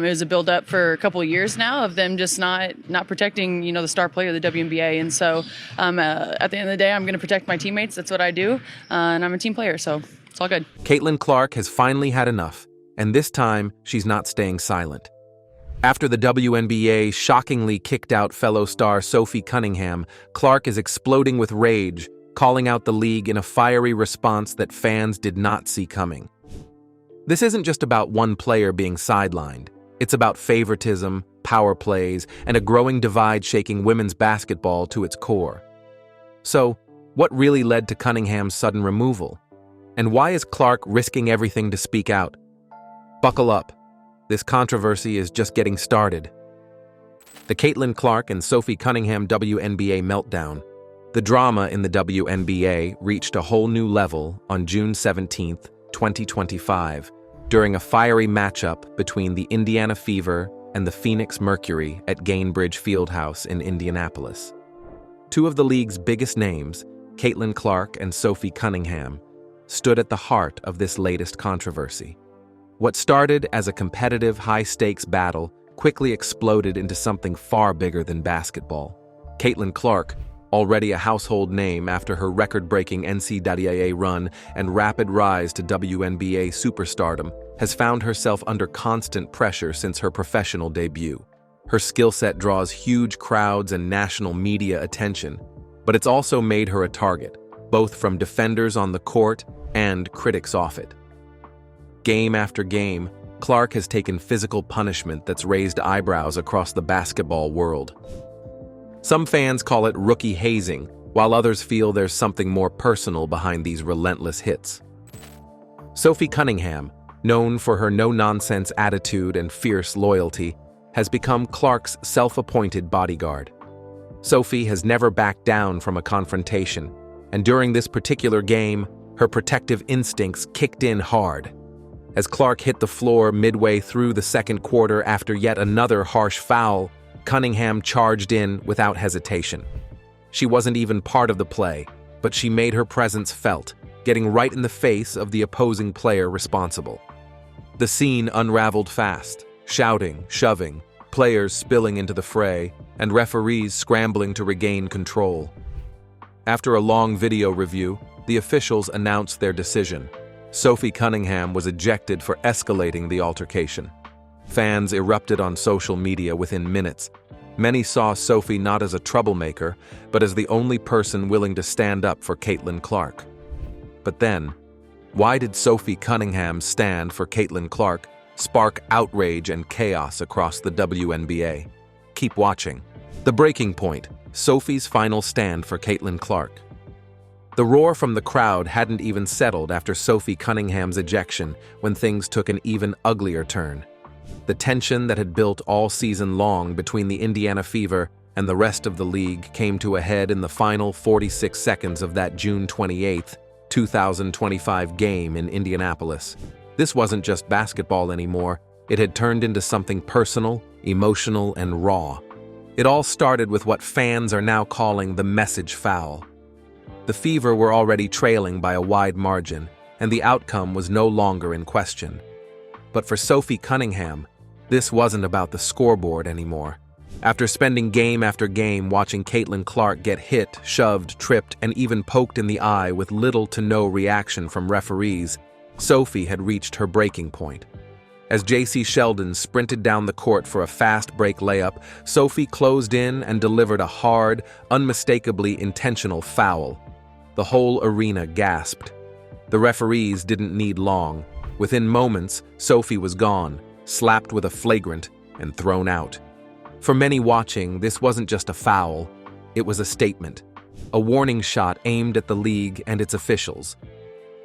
It was a build-up for a couple of years now of them just not protecting, the star player of the WNBA. And so at the end of the day, I'm going to protect my teammates. That's what I do. And I'm a team player, so it's all good. Caitlin Clark has finally had enough, and this time she's not staying silent. After the WNBA shockingly kicked out fellow star Sophie Cunningham, Clark is exploding with rage, calling out the league in a fiery response that fans did not see coming. This isn't just about one player being sidelined. It's about favoritism, power plays, and a growing divide shaking women's basketball to its core. So, what really led to Cunningham's sudden removal? And why is Clark risking everything to speak out? Buckle up. This controversy is just getting started. The Caitlin Clark and Sophie Cunningham WNBA meltdown. The drama in the WNBA reached a whole new level on June 17, 2025, during a fiery matchup between the Indiana Fever and the Phoenix Mercury at Gainbridge Fieldhouse in Indianapolis. Two of the league's biggest names, Caitlin Clark and Sophie Cunningham, stood at the heart of this latest controversy. What started as a competitive, high-stakes battle quickly exploded into something far bigger than basketball. Caitlin Clark, already a household name after her record-breaking NCAA run and rapid rise to WNBA superstardom, has found herself under constant pressure since her professional debut. Her skill set draws huge crowds and national media attention, but it's also made her a target, both from defenders on the court and critics off it. Game after game, Clark has taken physical punishment that's raised eyebrows across the basketball world. Some fans call it rookie hazing, while others feel there's something more personal behind these relentless hits. Sophie Cunningham, known for her no-nonsense attitude and fierce loyalty, has become Clark's self-appointed bodyguard. Sophie has never backed down from a confrontation, and during this particular game, her protective instincts kicked in hard. As Clark hit the floor midway through the second quarter after yet another harsh foul, Cunningham charged in without hesitation. She wasn't even part of the play, but she made her presence felt, getting right in the face of the opposing player responsible. The scene unraveled fast, shouting, shoving, players spilling into the fray, and referees scrambling to regain control. After a long video review, the officials announced their decision. Sophie Cunningham was ejected for escalating the altercation. Fans erupted on social media within minutes. Many saw Sophie not as a troublemaker, but as the only person willing to stand up for Caitlin Clark. But then, why did Sophie Cunningham's stand for Caitlin Clark spark outrage and chaos across the WNBA? Keep watching. The breaking point, Sophie's final stand for Caitlin Clark. The roar from the crowd hadn't even settled after Sophie Cunningham's ejection when things took an even uglier turn. The tension that had built all season long between the Indiana Fever and the rest of the league came to a head in the final 46 seconds of that June 28, 2025 game in Indianapolis. This wasn't just basketball anymore. It had turned into something personal, emotional, and raw. It all started with what fans are now calling the message foul. The Fever were already trailing by a wide margin, and the outcome was no longer in question. But for Sophie Cunningham, this wasn't about the scoreboard anymore. After spending game after game watching Caitlin Clark get hit, shoved, tripped, and even poked in the eye with little to no reaction from referees, Sophie had reached her breaking point. As J.C. Sheldon sprinted down the court for a fast break layup, Sophie closed in and delivered a hard, unmistakably intentional foul. The whole arena gasped. The referees didn't need long. Within moments, Sophie was gone, slapped with a flagrant, and thrown out. For many watching, this wasn't just a foul, it was a statement. A warning shot aimed at the league and its officials.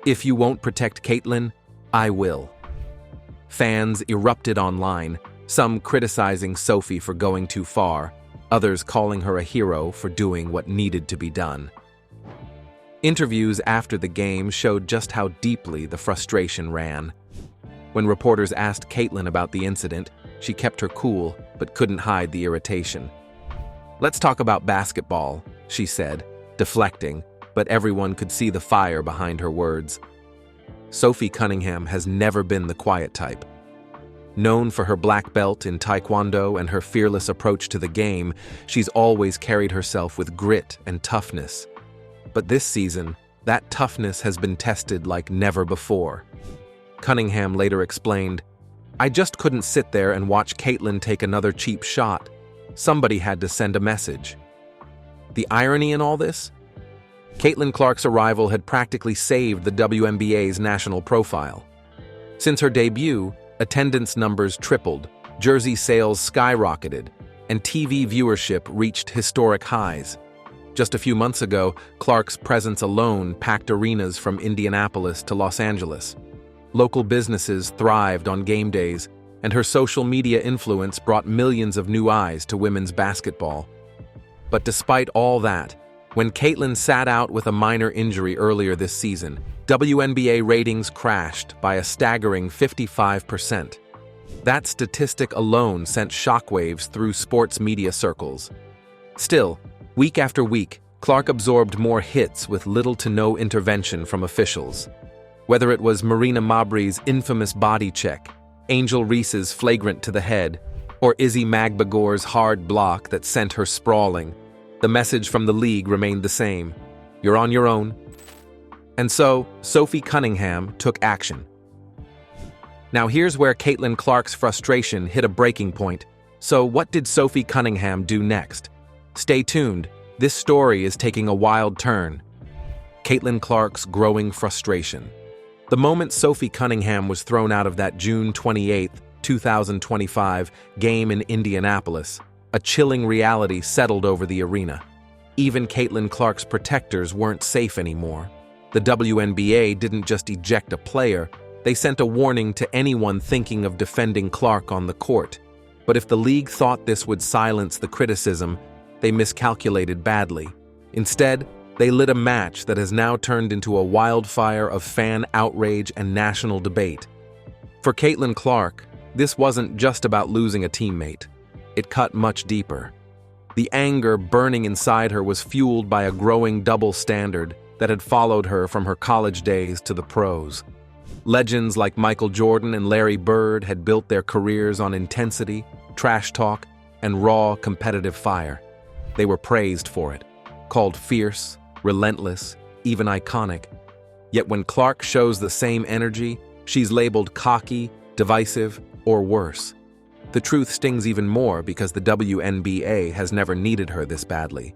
If you won't protect Caitlin, I will. Fans erupted online, some criticizing Sophie for going too far, others calling her a hero for doing what needed to be done. Interviews after the game showed just how deeply the frustration ran. When reporters asked Caitlin about the incident, she kept her cool but couldn't hide the irritation. "Let's talk about basketball," she said, deflecting, but everyone could see the fire behind her words. Sophie Cunningham has never been the quiet type. Known for her black belt in Taekwondo and her fearless approach to the game, she's always carried herself with grit and toughness. But this season, that toughness has been tested like never before. Cunningham later explained, "I just couldn't sit there and watch Caitlin take another cheap shot. Somebody had to send a message." The irony in all this? Caitlin Clark's arrival had practically saved the WNBA's national profile. Since her debut, attendance numbers tripled, jersey sales skyrocketed, and TV viewership reached historic highs. Just a few months ago, Clark's presence alone packed arenas from Indianapolis to Los Angeles. Local businesses thrived on game days, and her social media influence brought millions of new eyes to women's basketball. But despite all that, when Caitlin sat out with a minor injury earlier this season, WNBA ratings crashed by a staggering 55%. That statistic alone sent shockwaves through sports media circles. Still, week after week, Clark absorbed more hits with little to no intervention from officials. Whether it was Marina Mabrey's infamous body check, Angel Reese's flagrant to the head, or Izzy Magbagor's hard block that sent her sprawling, the message from the league remained the same: you're on your own. And so, Sophie Cunningham took action. Now here's where Caitlin Clark's frustration hit a breaking point. So what did Sophie Cunningham do next? Stay tuned, this story is taking a wild turn. Caitlin Clark's growing frustration. The moment Sophie Cunningham was thrown out of that June 28, 2025 game in Indianapolis, a chilling reality settled over the arena. Even Caitlin Clark's protectors weren't safe anymore. The WNBA didn't just eject a player, they sent a warning to anyone thinking of defending Clark on the court. But if the league thought this would silence the criticism, they miscalculated badly. Instead, they lit a match that has now turned into a wildfire of fan outrage and national debate. For Caitlin Clark, this wasn't just about losing a teammate. It cut much deeper. The anger burning inside her was fueled by a growing double standard that had followed her from her college days to the pros. Legends like Michael Jordan and Larry Bird had built their careers on intensity, trash talk, and raw competitive fire. They were praised for it, called fierce, relentless, even iconic. Yet when Clark shows the same energy, she's labeled cocky, divisive, or worse. The truth stings even more because the WNBA has never needed her this badly.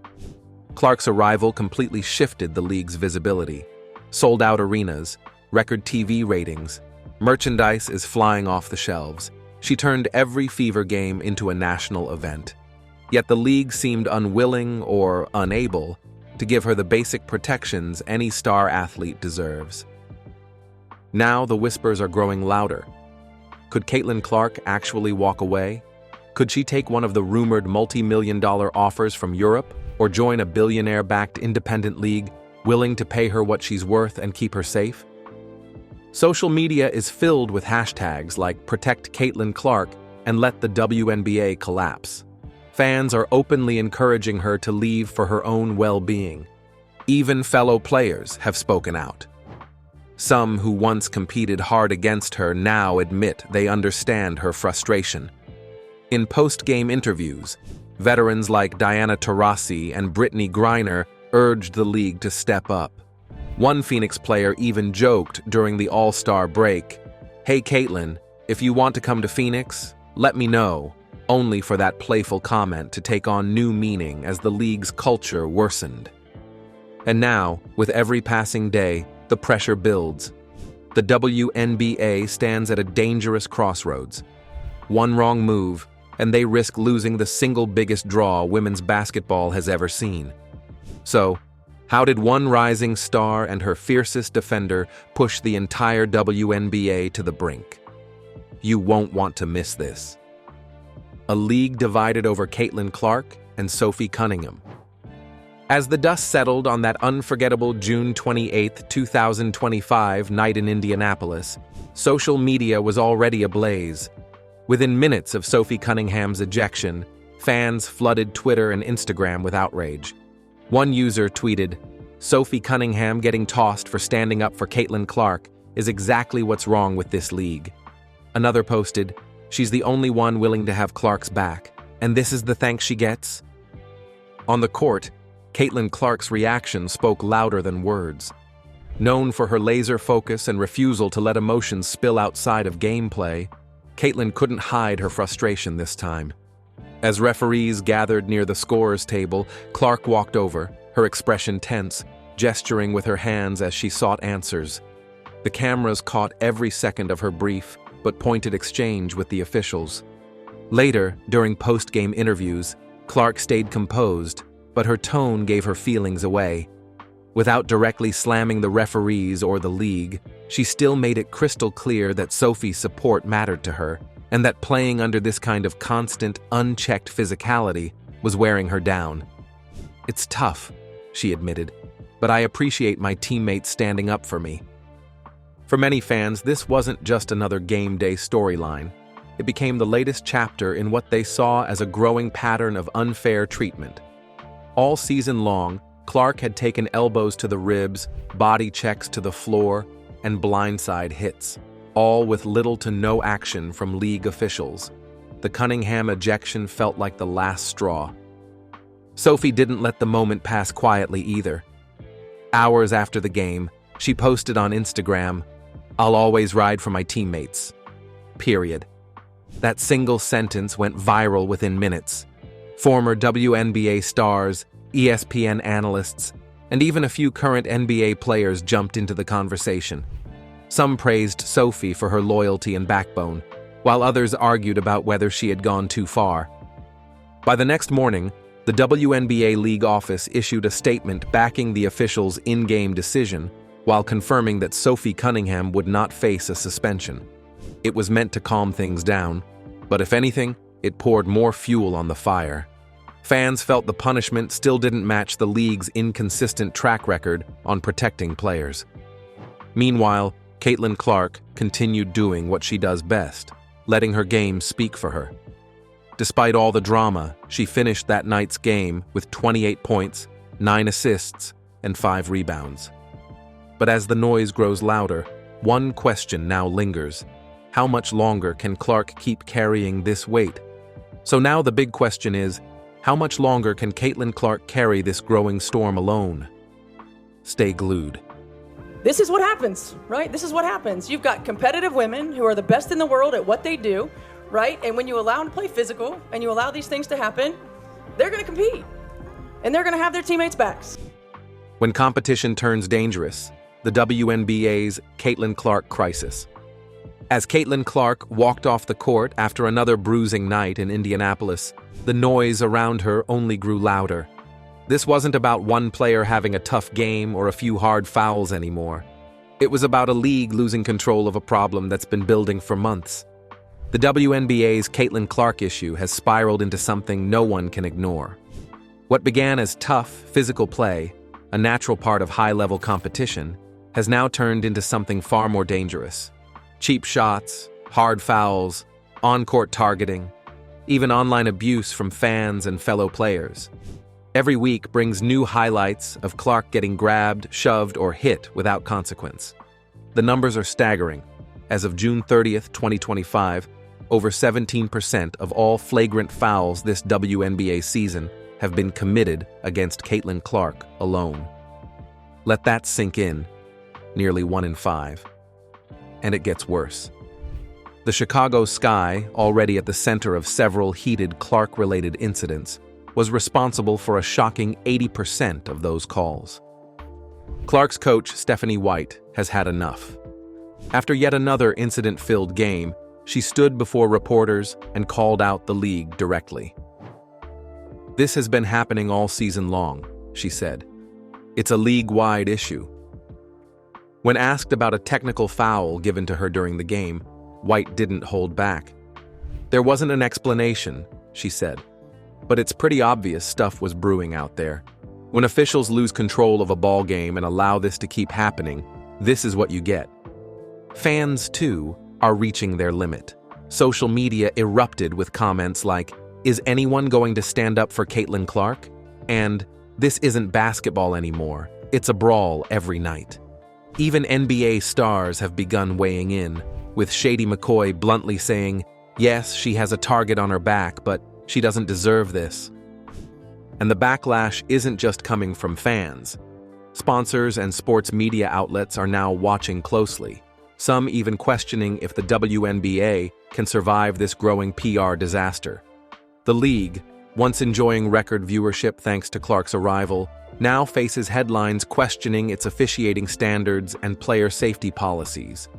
Clark's arrival completely shifted the league's visibility. Sold-out arenas, record TV ratings, merchandise is flying off the shelves. She turned every Fever game into a national event. Yet the league seemed unwilling or unable to give her the basic protections any star athlete deserves. Now the whispers are growing louder. Could Caitlin Clark actually walk away? Could she take one of the rumored multi-million-dollar offers from Europe or join a billionaire-backed independent league willing to pay her what she's worth and keep her safe? Social media is filled with hashtags like Protect Caitlin Clark and Let the WNBA Collapse. Fans are openly encouraging her to leave for her own well-being. Even fellow players have spoken out. Some who once competed hard against her now admit they understand her frustration. In post-game interviews, veterans like Diana Taurasi and Brittany Griner urged the league to step up. One Phoenix player even joked during the All-Star break, "Hey Caitlin, if you want to come to Phoenix, let me know," only for that playful comment to take on new meaning as the league's culture worsened. And now, with every passing day, the pressure builds. The WNBA stands at a dangerous crossroads. One wrong move, and they risk losing the single biggest draw women's basketball has ever seen. So, how did one rising star and her fiercest defender push the entire WNBA to the brink? You won't want to miss this. A league divided over Caitlin Clark and Sophie Cunningham. As the dust settled on that unforgettable June 28, 2025 night in Indianapolis, social media was already ablaze. Within minutes of Sophie Cunningham's ejection, fans flooded Twitter and Instagram with outrage. One user tweeted, "Sophie Cunningham getting tossed for standing up for Caitlin Clark is exactly what's wrong with this league." Another posted, She's the only one willing to have Clark's back, and this is the thanks she gets? On the court, Caitlin Clark's reaction spoke louder than words. Known for her laser focus and refusal to let emotions spill outside of gameplay, Caitlin couldn't hide her frustration this time. As referees gathered near the scorer's table, Clark walked over, her expression tense, gesturing with her hands as she sought answers. The cameras caught every second of her brief, but pointed exchange with the officials. Later, during post-game interviews, Clark stayed composed, but her tone gave her feelings away. Without directly slamming the referees or the league, she still made it crystal clear that Sophie's support mattered to her, and that playing under this kind of constant, unchecked physicality was wearing her down. "It's tough," she admitted, "but I appreciate my teammates standing up for me." For many fans, this wasn't just another game day storyline. It became the latest chapter in what they saw as a growing pattern of unfair treatment. All season long, Clark had taken elbows to the ribs, body checks to the floor, and blindside hits, all with little to no action from league officials. The Cunningham ejection felt like the last straw. Sophie didn't let the moment pass quietly either. Hours after the game, she posted on Instagram, "I'll always ride for my teammates. Period." That single sentence went viral within minutes. Former WNBA stars, ESPN analysts, and even a few current NBA players jumped into the conversation. Some praised Sophie for her loyalty and backbone, while others argued about whether she had gone too far. By the next morning, the WNBA league office issued a statement backing the officials' in-game decision, while confirming that Sophie Cunningham would not face a suspension. It was meant to calm things down, but if anything, it poured more fuel on the fire. Fans felt the punishment still didn't match the league's inconsistent track record on protecting players. Meanwhile, Caitlin Clark continued doing what she does best, letting her game speak for her. Despite all the drama, she finished that night's game with 28 points, 9 assists, and 5 rebounds. But as the noise grows louder, one question now lingers. How much longer can Clark keep carrying this weight? So now the big question is, how much longer can Caitlin Clark carry this growing storm alone? Stay glued. This is what happens, right? This is what happens. You've got competitive women who are the best in the world at what they do, right? And when you allow them to play physical and you allow these things to happen, they're going to compete and they're going to have their teammates' backs. When competition turns dangerous, the WNBA's Caitlin Clark crisis. As Caitlin Clark walked off the court after another bruising night in Indianapolis, the noise around her only grew louder. This wasn't about one player having a tough game or a few hard fouls anymore. It was about a league losing control of a problem that's been building for months. The WNBA's Caitlin Clark issue has spiraled into something no one can ignore. What began as tough, physical play, a natural part of high-level competition, has now turned into something far more dangerous. Cheap shots, hard fouls, on-court targeting, even online abuse from fans and fellow players. Every week brings new highlights of Clark getting grabbed, shoved, or hit without consequence. The numbers are staggering. As of June 30th, 2025, over 17% of all flagrant fouls this WNBA season have been committed against Caitlin Clark alone. Let that sink in. Nearly 1 in 5. And it gets worse. The Chicago Sky, already at the center of several heated Clark-related incidents, was responsible for a shocking 80% of those calls. Clark's coach, Stephanie White, has had enough. After yet another incident-filled game, she stood before reporters and called out the league directly. "This has been happening all season long," she said. "It's a league-wide issue." When asked about a technical foul given to her during the game, White didn't hold back. "There wasn't an explanation," she said, "but it's pretty obvious stuff was brewing out there. When officials lose control of a ball game and allow this to keep happening, this is what you get." Fans, too, are reaching their limit. Social media erupted with comments like, "Is anyone going to stand up for Caitlin Clark?" And, "This isn't basketball anymore. It's a brawl every night." Even NBA stars have begun weighing in, with Shady McCoy bluntly saying, Yes, she has a target on her back, but she doesn't deserve this. And the backlash isn't just coming from fans. Sponsors and sports media outlets are now watching closely, some even questioning if the WNBA can survive this growing PR disaster. The league, once enjoying record viewership thanks to Clark's arrival, now faces headlines questioning its officiating standards and player safety policies.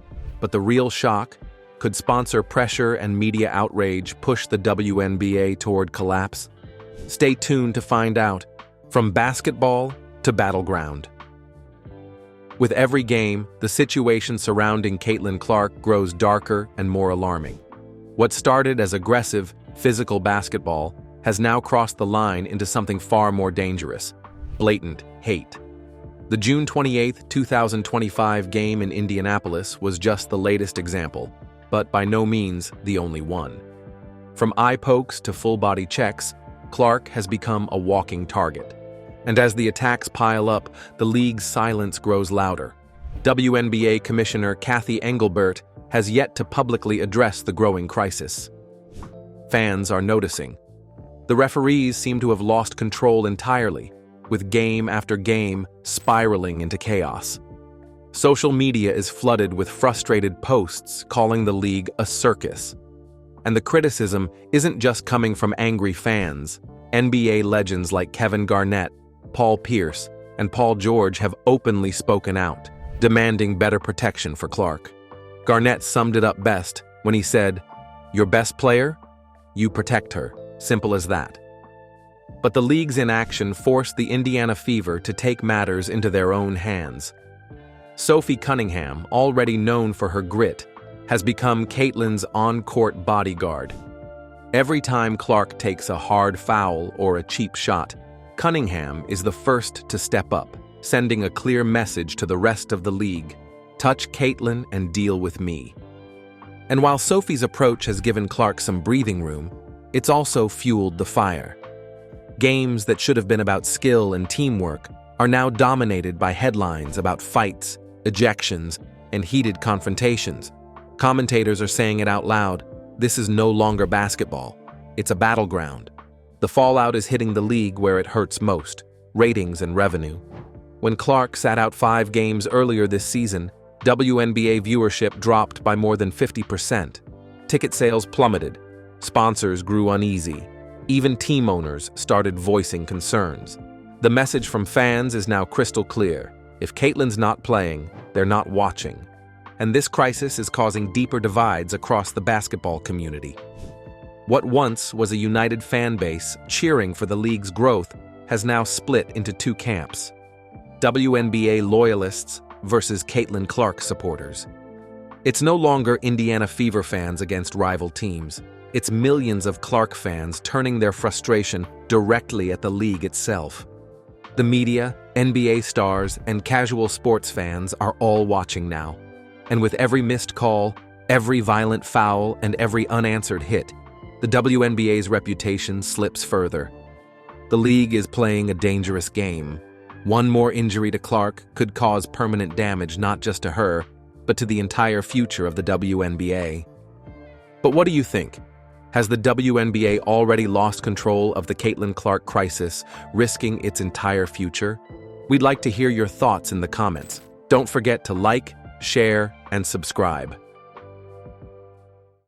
But the real shock? Could sponsor pressure and media outrage push the WNBA toward collapse? Stay tuned to find out, from basketball to battleground. With every game, the situation surrounding Caitlin Clark grows darker and more alarming. What started as aggressive, physical basketball has now crossed the line into something far more dangerous: blatant hate. The June 28, 2025 game in Indianapolis was just the latest example, but by no means the only one. From eye pokes to full-body checks, Clark has become a walking target. And as the attacks pile up, the league's silence grows louder. WNBA Commissioner Kathy Engelbert has yet to publicly address the growing crisis. Fans are noticing. The referees seem to have lost control entirely, with game after game spiraling into chaos. Social media is flooded with frustrated posts calling the league a circus. And the criticism isn't just coming from angry fans. NBA legends like Kevin Garnett, Paul Pierce, and Paul George have openly spoken out, demanding better protection for Clark. Garnett summed it up best when he said, "Your best player? You protect her. Simple as that." But the league's inaction forced the Indiana Fever to take matters into their own hands. Sophie Cunningham, already known for her grit, has become Caitlin's on-court bodyguard. Every time Clark takes a hard foul or a cheap shot, Cunningham is the first to step up, sending a clear message to the rest of the league: touch Caitlin and deal with me. And while Sophie's approach has given Clark some breathing room, it's also fueled the fire. Games that should have been about skill and teamwork are now dominated by headlines about fights, ejections, and heated confrontations. Commentators are saying it out loud: this is no longer basketball, it's a battleground. The fallout is hitting the league where it hurts most: ratings and revenue. When Clark sat out 5 games earlier this season, WNBA viewership dropped by more than 50%. Ticket sales plummeted. Sponsors grew uneasy. Even team owners started voicing concerns. The message from fans is now crystal clear: if Caitlin's not playing, they're not watching. And this crisis is causing deeper divides across the basketball community. What once was a united fan base cheering for the league's growth has now split into 2 camps: WNBA loyalists versus Caitlin Clark supporters. It's no longer Indiana Fever fans against rival teams. It's millions of Clark fans turning their frustration directly at the league itself. The media, NBA stars, and casual sports fans are all watching now. And with every missed call, every violent foul, and every unanswered hit, the WNBA's reputation slips further. The league is playing a dangerous game. One more injury to Clark could cause permanent damage not just to her, but to the entire future of the WNBA. But what do you think? Has the WNBA already lost control of the Caitlin Clark crisis, risking its entire future? We'd like to hear your thoughts in the comments. Don't forget to like, share, and subscribe.